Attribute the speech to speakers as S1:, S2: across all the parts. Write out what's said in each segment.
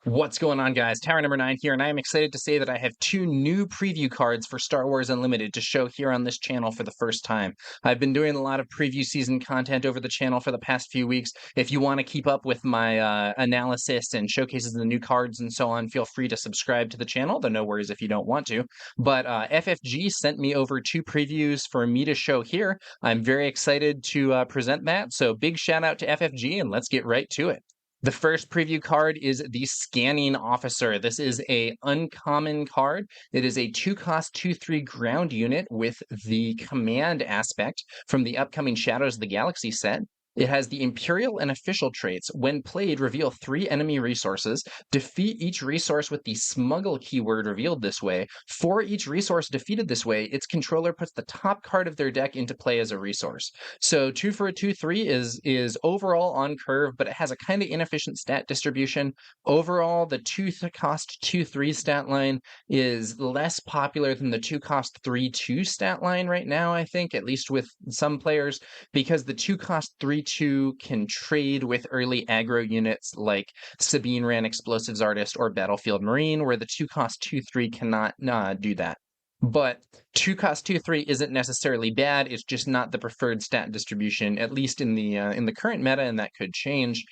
S1: What's going on, guys? Tower number 9 here, and I am excited to say that I have two new preview cards for Star Wars Unlimited to show here on this channel for the first time. I've been doing a lot of preview season content over the channel for the past few weeks. If you want to keep up with my analysis and showcases of the new cards and so on, feel free to subscribe to the channel, though no worries if you don't want to. But FFG sent me over two previews for me to show here. I'm very excited to present that, so big shout out to FFG, and let's get right to it. The first preview card is the Scanning Officer. This is a uncommon card. It is a 2-cost 2/3 ground unit with the command aspect from the upcoming Shadows of the Galaxy set. It has the Imperial and Official traits. When played, reveal 3 enemy resources. Defeat each resource with the Smuggle keyword revealed this way. For each resource defeated this way, its controller puts the top card of their deck into play as a resource. So 2 for a 2/3 is overall on curve, but it has a kind of inefficient stat distribution. Overall, the 2-cost 2/3 stat line is less popular than the 2-cost 3/2 stat line right now, I think, at least with some players, because the 2-cost 3/2 can trade with early aggro units like Sabine Wren Explosives Artist or Battlefield Marine, where the 2-cost 2/3 cannot do that. But 2-cost 2/3 isn't necessarily bad. It's just not the preferred stat distribution, at least in the current meta, and that could change.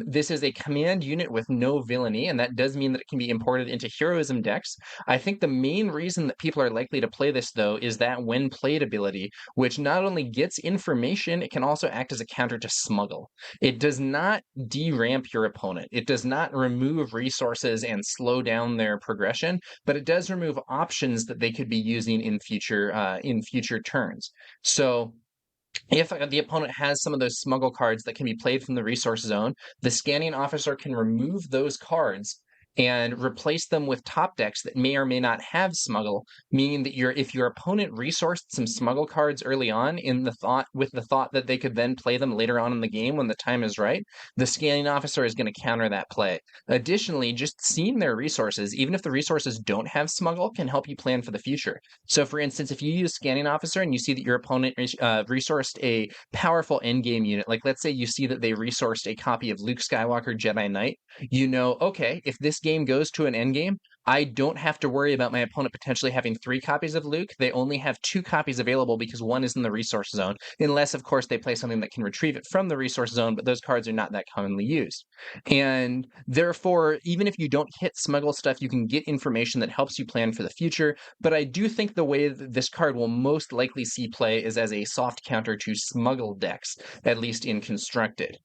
S1: This is a command unit with no villainy, and that does mean that it can be imported into heroism decks. I think the main reason that people are likely to play this, though, is that when played ability, which not only gets information, it can also act as a counter to smuggle. It does not deramp your opponent. It does not remove resources and slow down their progression, but it does remove options that they could be using in future turns. So if the opponent has some of those smuggle cards that can be played from the resource zone, the Scanning Officer can remove those cards and replace them with top decks that may or may not have smuggle, meaning that if your opponent resourced some smuggle cards early on with the thought that they could then play them later on in the game when the time is right, the Scanning Officer is going to counter that play. Additionally, just seeing their resources, even if the resources don't have smuggle, can help you plan for the future. So for instance, if you use Scanning Officer and you see that your opponent resourced a powerful endgame unit, like let's say you see that they resourced a copy of Luke Skywalker Jedi Knight, you know, okay, if this game goes to an endgame, I don't have to worry about my opponent potentially having 3 copies of Luke. They only have 2 copies available because one is in the resource zone, unless, of course, they play something that can retrieve it from the resource zone, but those cards are not that commonly used. And therefore, even if you don't hit smuggle stuff, you can get information that helps you plan for the future. But I do think the way that this card will most likely see play is as a soft counter to smuggle decks, at least in constructed.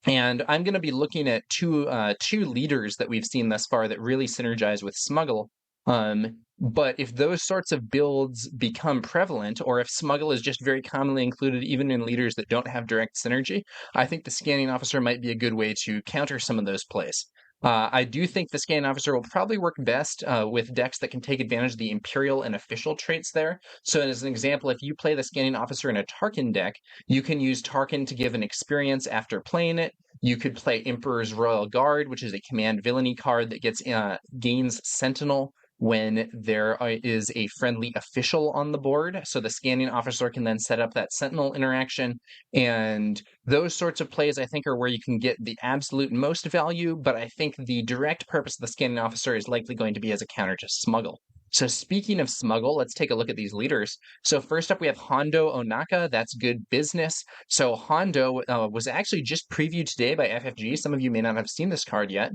S1: And I'm going to be looking at two leaders that we've seen thus far that really synergize with smuggle. But if those sorts of builds become prevalent, or if smuggle is just very commonly included even in leaders that don't have direct synergy, I think the Scanning Officer might be a good way to counter some of those plays. I do think the Scanning Officer will probably work best with decks that can take advantage of the Imperial and Official traits there. So as an example, if you play the Scanning Officer in a Tarkin deck, you can use Tarkin to give an experience after playing it. You could play Emperor's Royal Guard, which is a command villainy card that gains Sentinel when there is a friendly official on the board. So the Scanning Officer can then set up that Sentinel interaction. And those sorts of plays, I think, are where you can get the absolute most value. But I think the direct purpose of the Scanning Officer is likely going to be as a counter to smuggle. So speaking of smuggle, let's take a look at these leaders. So first up, we have Hondo Onaka. That's good business. So Hondo was actually just previewed today by FFG. Some of you may not have seen this card yet.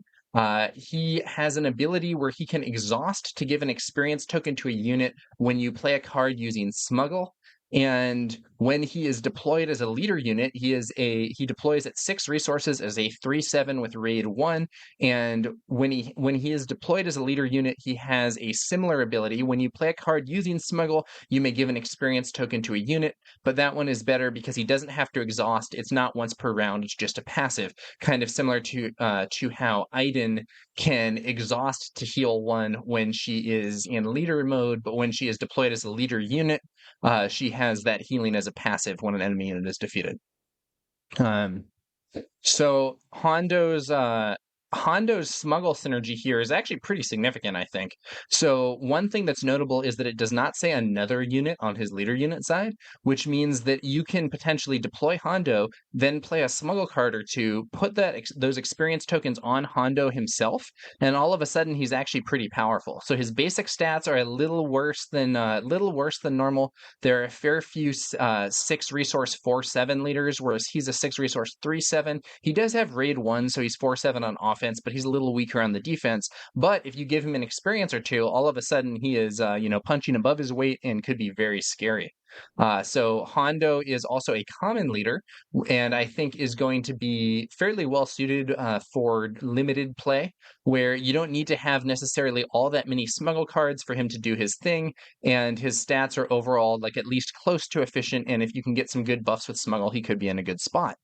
S1: He has an ability where he can exhaust to give an experience token to a unit when you play a card using smuggle. And when he is deployed as a leader unit, he deploys at 6 resources as a 3/7 with raid 1. And when he is deployed as a leader unit, he has a similar ability. When you play a card using smuggle, you may give an experience token to a unit, but that one is better because he doesn't have to exhaust. It's not once per round, it's just a passive, kind of similar to how Aiden can exhaust to heal 1 when she is in leader mode, but when she is deployed as a leader unit, she has that healing as a passive when an enemy unit is defeated. So Hondo's Hondo's smuggle synergy here is actually pretty significant, I think. So one thing that's notable is that it does not say another unit on his leader unit side, which means that you can potentially deploy Hondo, then play a smuggle card or two, put those experience tokens on Hondo himself, and all of a sudden he's actually pretty powerful. So his basic stats are a little worse than normal. There are a fair few 6 resource 4/7 leaders, whereas he's a 6 resource 3/7. He does have raid 1, so he's 4/7 on offense, but he's a little weaker on the defense. But if you give him an experience or two, all of a sudden he is punching above his weight and could be very scary. So Hondo is also a common leader, and I think is going to be fairly well suited for limited play, where you don't need to have necessarily all that many smuggle cards for him to do his thing, and his stats are overall like at least close to efficient. And if you can get some good buffs with smuggle, he could be in a good spot.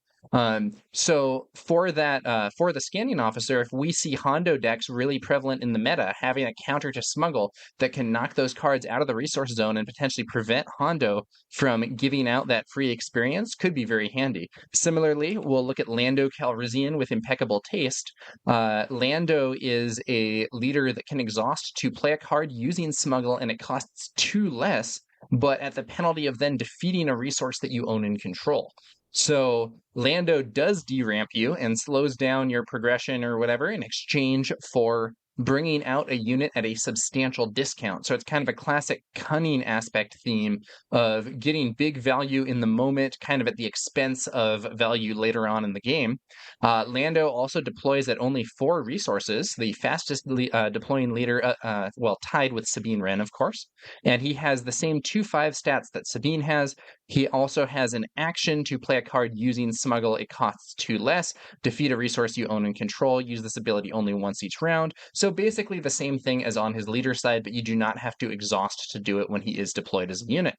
S1: So for the scanning officer, if we see Hondo decks really prevalent in the meta, having a counter to smuggle that can knock those cards out of the resource zone and potentially prevent Hondo from giving out that free experience could be very handy. Similarly, we'll look at Lando Calrissian with impeccable taste. Lando is a leader that can exhaust to play a card using smuggle, and it costs 2 less, but at the penalty of then defeating a resource that you own and control. So Lando does deramp you and slows down your progression or whatever in exchange for bringing out a unit at a substantial discount. So it's kind of a classic cunning aspect theme of getting big value in the moment, kind of at the expense of value later on in the game. Lando also deploys at only 4 resources, the fastest deploying leader, tied with Sabine Wren, of course. And he has the same 2/5 stats that Sabine has. He also has an action to play a card using smuggle. It costs 2 less. Defeat a resource you own and control. Use this ability only once each round. So basically the same thing as on his leader side, but you do not have to exhaust to do it when he is deployed as a unit.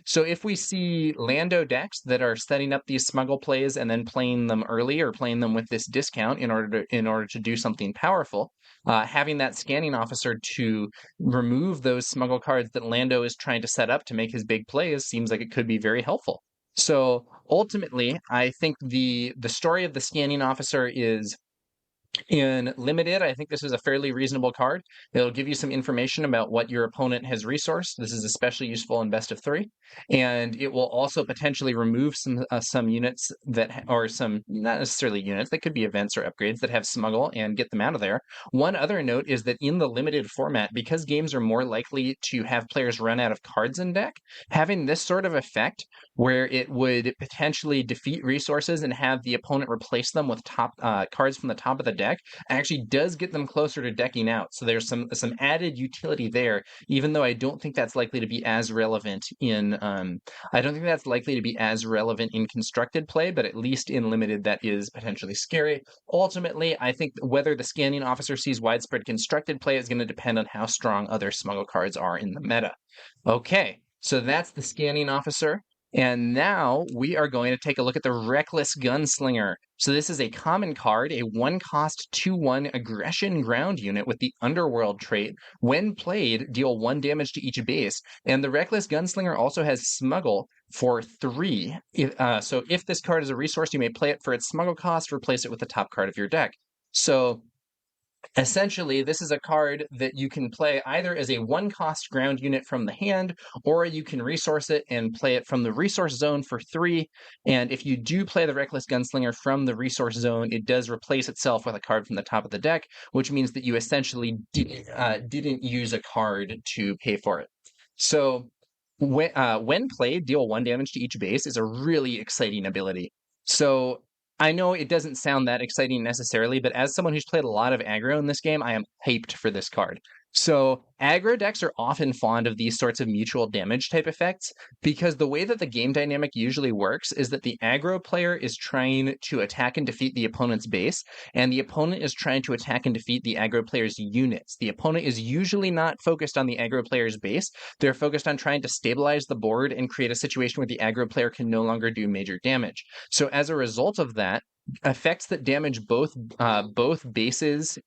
S1: So if we see Lando decks that are setting up these smuggle plays and then playing them early or playing them with this discount in order to do something powerful, having that scanning officer to remove those smuggle cards that Lando is trying to set up to make his big plays seems like it could be very helpful. So ultimately, I think the story of the scanning officer is in limited. I think this is a fairly reasonable card. It'll give you some information about what your opponent has resourced. This is especially useful in best of 3, and it will also potentially remove some units or some, not necessarily units, that could be events or upgrades that have smuggle and get them out of there. One other note is that in the limited format, because games are more likely to have players run out of cards in deck, having this sort of effect where it would potentially defeat resources and have the opponent replace them with top cards from the top of the deck actually does get them closer to decking out. So there's some added utility there, even though I don't think that's likely to be as relevant in constructed play, but at least in limited that is potentially scary. Ultimately, I think whether the scanning officer sees widespread constructed play is going to depend on how strong other smuggle cards are in the meta. Okay, so that's the scanning officer. And now we are going to take a look at the Reckless Gunslinger. So this is a common card, a 1-cost 2/1 aggression ground unit with the Underworld trait. When played, deal 1 damage to each base. And the Reckless Gunslinger also has Smuggle for 3. So if this card is a resource, you may play it for its Smuggle cost, replace it with the top card of your deck. So essentially, this is a card that you can play either as a 1-cost ground unit from the hand, or you can resource it and play it from the resource zone for 3. And if you do play the Reckless Gunslinger from the resource zone, it does replace itself with a card from the top of the deck, which means that you essentially didn't use a card to pay for it. So when played, deal 1 damage to each base is a really exciting ability. So I know it doesn't sound that exciting necessarily, but as someone who's played a lot of aggro in this game, I am hyped for this card. So aggro decks are often fond of these sorts of mutual damage type effects, because the way that the game dynamic usually works is that the aggro player is trying to attack and defeat the opponent's base, and the opponent is trying to attack and defeat the aggro player's units. The opponent is usually not focused on the aggro player's base. They're focused on trying to stabilize the board and create a situation where the aggro player can no longer do major damage. So as a result of that, effects that damage both bases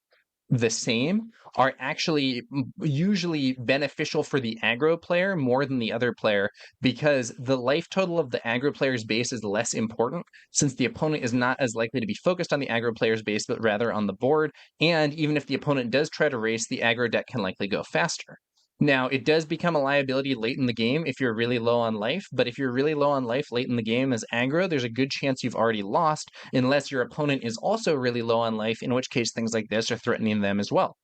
S1: the same are actually usually beneficial for the aggro player more than the other player, because the life total of the aggro player's base is less important, since the opponent is not as likely to be focused on the aggro player's base but rather on the board, and even if the opponent does try to race, the aggro deck can likely go faster. Now, it does become a liability late in the game if you're really low on life, but if you're really low on life late in the game as aggro, there's a good chance you've already lost, unless your opponent is also really low on life, in which case things like this are threatening them as well.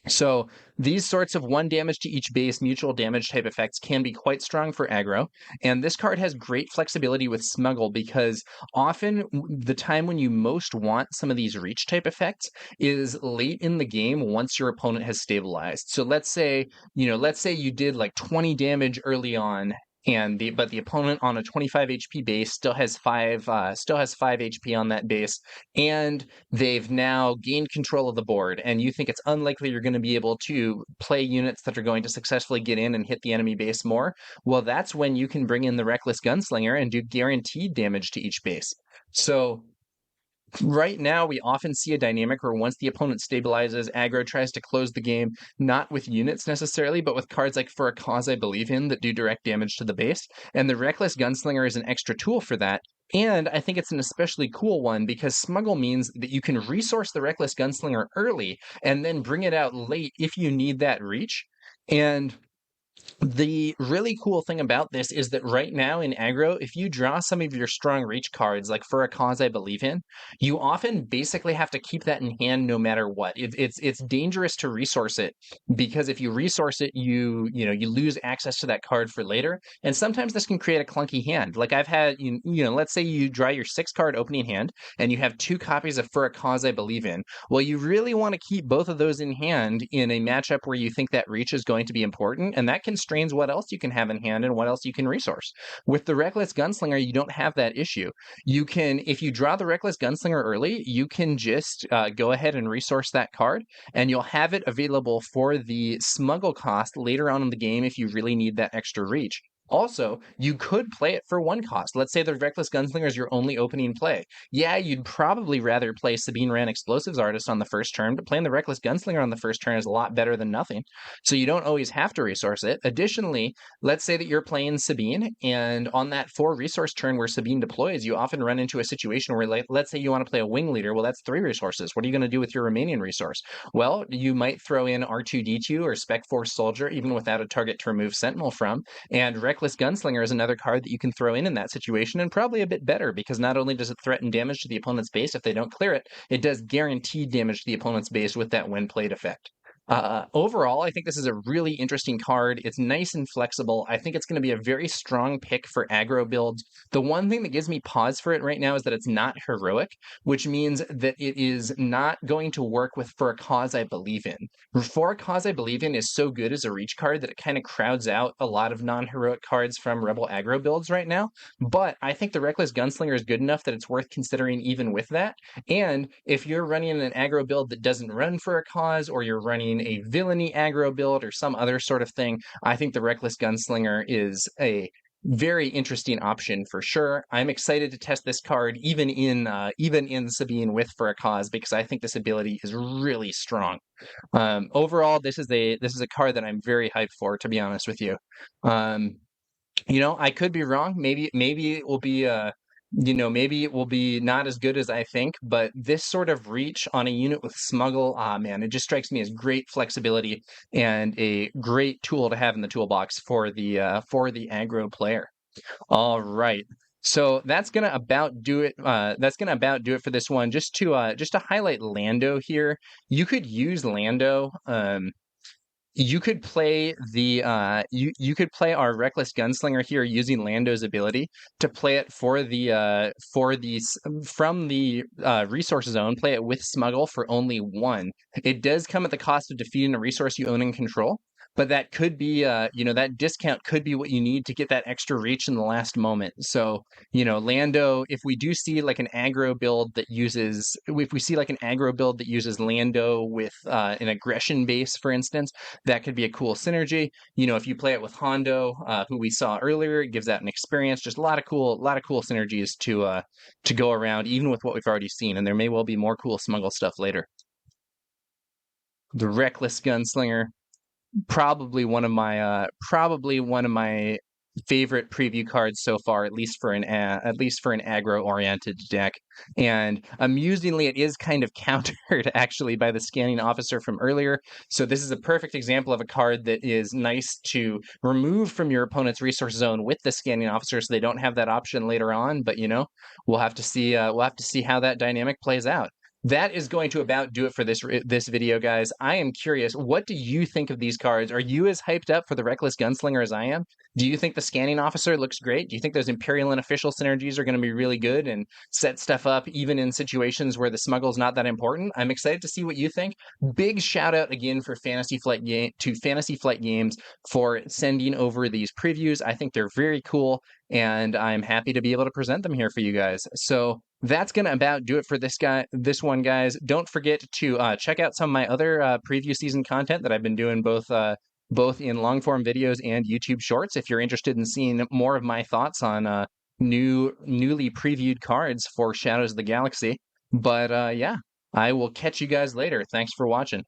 S1: So these sorts of one damage to each base mutual damage type effects can be quite strong for aggro, and this card has great flexibility with Smuggle, because often the time when you most want some of these reach type effects is late in the game once your opponent has stabilized. So let's say, let's say you did like 20 damage early on, and but the opponent on a 25 HP base still has 5 HP on that base, and they've now gained control of the board, and you think it's unlikely you're going to be able to play units that are going to successfully get in and hit the enemy base more. Well, that's when you can bring in the Reckless Gunslinger and do guaranteed damage to each base. So right now, we often see a dynamic where once the opponent stabilizes, aggro tries to close the game, not with units necessarily, but with cards like For a Cause I Believe In that do direct damage to the base. And the Reckless Gunslinger is an extra tool for that. And I think it's an especially cool one because Smuggle means that you can resource the Reckless Gunslinger early and then bring it out late if you need that reach. And the really cool thing about this is that right now in aggro, if you draw some of your strong reach cards, like For a Cause I Believe In, you often basically have to keep that in hand no matter what. It's dangerous to resource it, because if you resource it, you lose access to that card for later, and sometimes this can create a clunky hand. Like I've had, let's say you draw your 6-card opening hand, and you have 2 copies of For a Cause I Believe In. Well, you really want to keep both of those in hand in a matchup where you think that reach is going to be important, and that constrains what else you can have in hand and what else you can resource. With the Reckless Gunslinger, you don't have that issue. You can, if you draw the Reckless Gunslinger early, you can just go ahead and resource that card, and you'll have it available for the Smuggle cost later on in the game if you really need that extra reach. Also, you could play it for 1 cost. Let's say the Reckless Gunslinger is your only opening play. Yeah, you'd probably rather play Sabine Wren Explosives Artist on the first turn, but playing the Reckless Gunslinger on the first turn is a lot better than nothing. So you don't always have to resource it. Additionally, let's say that you're playing Sabine, and on that 4 resource turn where Sabine deploys, you often run into a situation where, like, let's say you want to play a Wing Leader. Well, that's 3 resources. What are you going to do with your remaining resource? Well, you might throw in R2-D2 or Spec Force Soldier, even without a target to remove Sentinel from, and Reckless Gunslinger is another card that you can throw in that situation, and probably a bit better, because not only does it threaten damage to the opponent's base if they don't clear it, it does guaranteed damage to the opponent's base with that when played effect. Overall, I think this is a really interesting card. It's nice and flexible. I think it's going to be a very strong pick for aggro builds. The one thing that gives me pause for it right now is that it's not heroic, which means that it is not going to work with For a Cause I Believe In. For a Cause I Believe In is so good as a reach card that it kind of crowds out a lot of non-heroic cards from Rebel aggro builds right now. But I think the Reckless Gunslinger is good enough that it's worth considering even with that. And if you're running an aggro build that doesn't run For a Cause, or you're running a villainy aggro build or some other sort of thing, I think the Reckless Gunslinger is a very interesting option for sure. I'm excited to test this card even in Sabine with For a Cause, because I think this ability is really strong. Overall, this is a card that I'm very hyped for, to be honest with you. I could be wrong. Maybe it will be maybe it will be not as good as I think, but this sort of reach on a unit with Smuggle, man, it just strikes me as great flexibility and a great tool to have in the toolbox for the aggro player. All right. So that's gonna about do it. That's gonna about do it for this one. Just to highlight Lando here, you could use Lando. You could play you could play our Reckless Gunslinger here using Lando's ability to play it from the resource zone. Play it with Smuggle for only 1. It does come at the cost of defeating a resource you own and control, but that could be that discount could be what you need to get that extra reach in the last moment. So Lando, if we see like an aggro build that uses Lando with an aggression base, for instance, that could be a cool synergy. If you play it with Hondo, who we saw earlier, it gives that an experience. Just a lot of cool synergies to go around, even with what we've already seen. And there may well be more cool Smuggle stuff later. The Reckless Gunslinger, probably one of my favorite preview cards so far, at least for an aggro oriented deck. And amusingly, it is kind of countered actually by the scanning officer from earlier. So this is a perfect example of a card that is nice to remove from your opponent's resource zone with the scanning officer, so they don't have that option later on. But we'll have to see. We'll have to see how that dynamic plays out. That is going to about do it for this video, guys. I am curious, what do you think of these cards? Are you as hyped up for the Reckless Gunslinger as I am? Do you think the Scanning Officer looks great? Do you think those Imperial and Official synergies are going to be really good and set stuff up even in situations where the smuggle's not that important? I'm excited to see what you think. Big shout out again for Fantasy Flight Games for sending over these previews. I think they're very cool, and I'm happy to be able to present them here for you guys. So that's gonna about do it for this one, guys. Don't forget to check out some of my other preview season content that I've been doing both in long form videos and YouTube shorts. If you're interested in seeing more of my thoughts on newly previewed cards for Shadows of the Galaxy. But yeah, I will catch you guys later. Thanks for watching.